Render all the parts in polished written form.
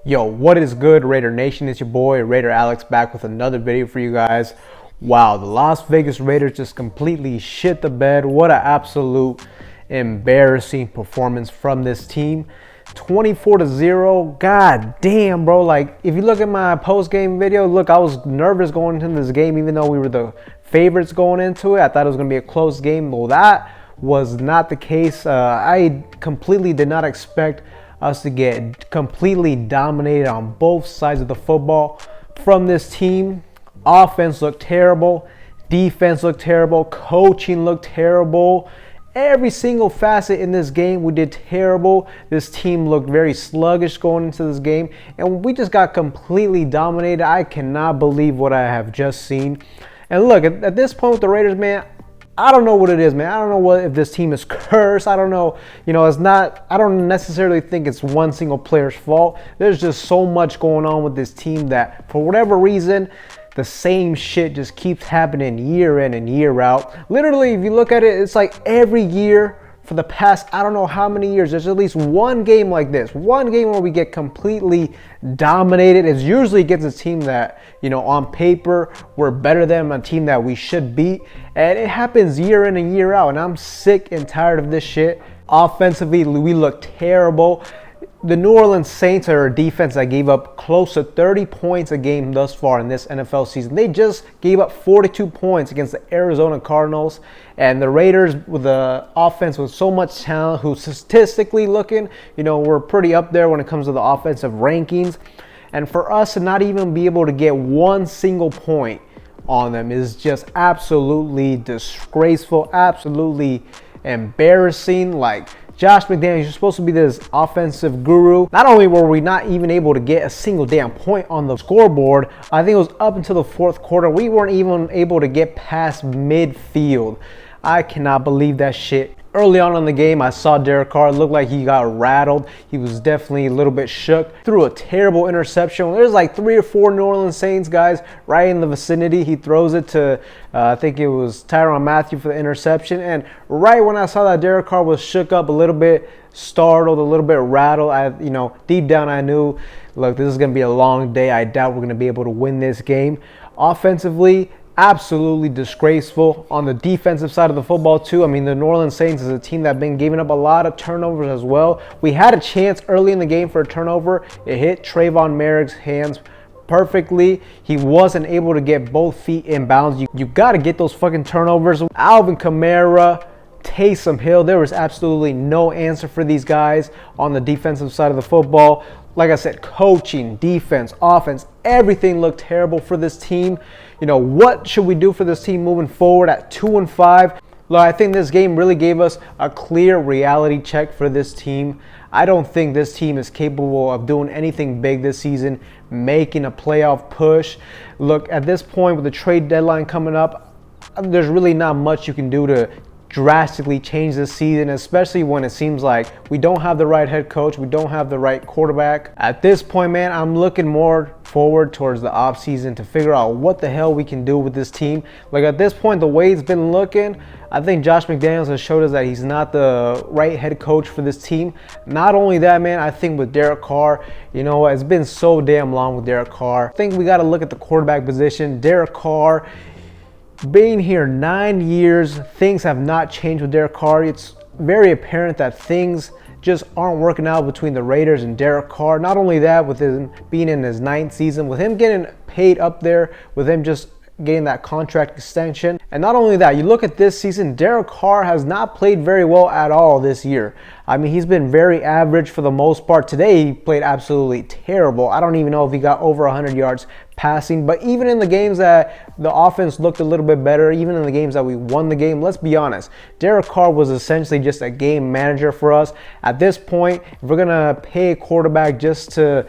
Yo, what is good, Raider Nation? It's your boy Raider Alex back with another video for you guys. Wow, the Las Vegas Raiders just completely shit the bed. What an absolute embarrassing performance from this team. 24-0. God damn, bro. Like, if you look at my post-game video, look, I was nervous going into this game, even though we were the favorites going into it. I thought it was going to be a close game. Well, that was not the case. I completely did not expect us to get completely dominated on both sides of the football from this team. Offense looked terrible. Defense looked terrible. Coaching looked terrible. Every single facet in this game, we did terrible. This team looked very sluggish going into this game, and we just got completely dominated. I cannot believe what I have just seen. And look, at this point with the Raiders, man, I don't know what it is, man. I don't know if this team is cursed. I don't know. It's not, I don't necessarily think it's one single player's fault. There's just so much going on with this team that for whatever reason, the same shit just keeps happening year in and year out. Literally, if you look at it, it's like every year for the past, I don't know how many years, there's at least one game like this. One game where we get completely dominated. It's usually against a team that, on paper, we're better than a team that we should beat. And it happens year in and year out. And I'm sick and tired of this shit. Offensively, we look terrible. The New Orleans Saints are a defense that gave up close to 30 points a game thus far in this NFL season. They just gave up 42 points against the Arizona Cardinals. And the Raiders, with the offense with so much talent, who statistically looking, we're pretty up there when it comes to the offensive rankings. And for us to not even be able to get one single point on them is just absolutely disgraceful, absolutely embarrassing. Like, Josh McDaniels, you're supposed to be this offensive guru. Not only were we not even able to get a single damn point on the scoreboard, I think it was up until the fourth quarter, we weren't even able to get past midfield. I cannot believe that shit. Early on in the game, I saw Derek Carr. It looked like he got rattled. He was definitely a little bit shook. Threw a terrible interception. There's like 3 or 4 New Orleans Saints guys right in the vicinity. He throws it to, I think it was Tyrann Mathieu for the interception. And right when I saw that Derek Carr was shook up a little bit, startled, a little bit rattled, deep down I knew, look, this is going to be a long day. I doubt we're going to be able to win this game. Offensively, absolutely disgraceful. On the defensive side of the football too, the New Orleans Saints is a team that's been giving up a lot of turnovers as well. We had a chance early in the game for a turnover. It hit Trayvon Merrick's hands perfectly. He wasn't able to get both feet in bounds. You got to get those fucking turnovers. Alvin Kamara, Taysom Hill, there was absolutely no answer for these guys on the defensive side of the football. Like I said, coaching, defense, offense, everything looked terrible for this team. What should we do for this team moving forward at 2-5? Look, I think this game really gave us a clear reality check for this team. I don't think this team is capable of doing anything big this season, making a playoff push. Look, at this point with the trade deadline coming up, there's really not much you can do to drastically change this season, especially when it seems like we don't have the right head coach, we don't have the right quarterback. At this point, man, I'm looking more forward towards the offseason to figure out what the hell we can do with this team. Like, at this point, the way it's been looking, I think Josh McDaniels has showed us that he's not the right head coach for this team. Not only that, man, I think with Derek Carr, it's been so damn long with Derek Carr. I think we got to look at the quarterback position. Derek Carr, being here 9 years, things have not changed with Derek Carr. It's very apparent that things just aren't working out between the Raiders and Derek Carr. Not only that, with him being in his 9th season, with him getting paid up there, with him just getting that contract extension. And not only that, you look at this season, Derek Carr has not played very well at all this year. He's been very average for the most part. Today, he played absolutely terrible. I don't even know if he got over 100 yards passing. But even in the games that the offense looked a little bit better, even in the games that we won the game, let's be honest, Derek Carr was essentially just a game manager for us. At this point, if we're going to pay a quarterback just to,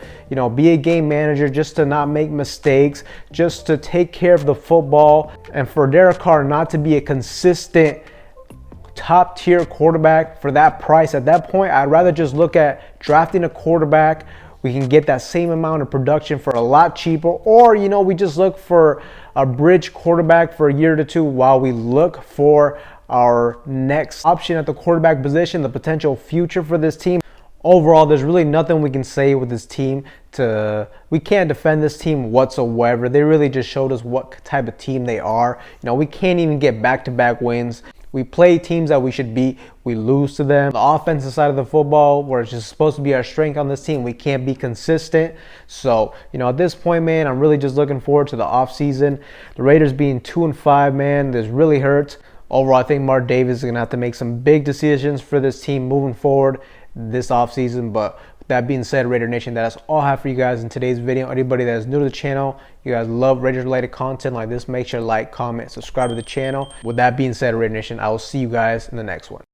be a game manager, just to not make mistakes, just to take care of the football, and for Derek Carr not to be a consistent top tier quarterback for that price, at that point, I'd rather just look at drafting a quarterback. We can get that same amount of production for a lot cheaper, or we just look for a bridge quarterback for a year to 2 while we look for our next option at the quarterback position, the potential future for this team. overall, there's really nothing we can say with this team. We can't defend this team whatsoever. They really just showed us what type of team they are. You know, we can't even get back-to-back wins. We play teams that we should beat, we lose to them. The offensive side of the football, where it's just supposed to be our strength on this team, we can't be consistent. So, you know, at this point, man, I'm really just looking forward to the offseason. The Raiders being 2-5, man, this really hurts. Overall, I think Mark Davis is going to have to make some big decisions for this team moving forward this offseason. But with that being said, Raider Nation, that's all I have for you guys in today's video. Anybody that is new to the channel, you guys love Raiders-related content like this, make sure to like, comment, subscribe to the channel. With that being said, Raider Nation, I will see you guys in the next one.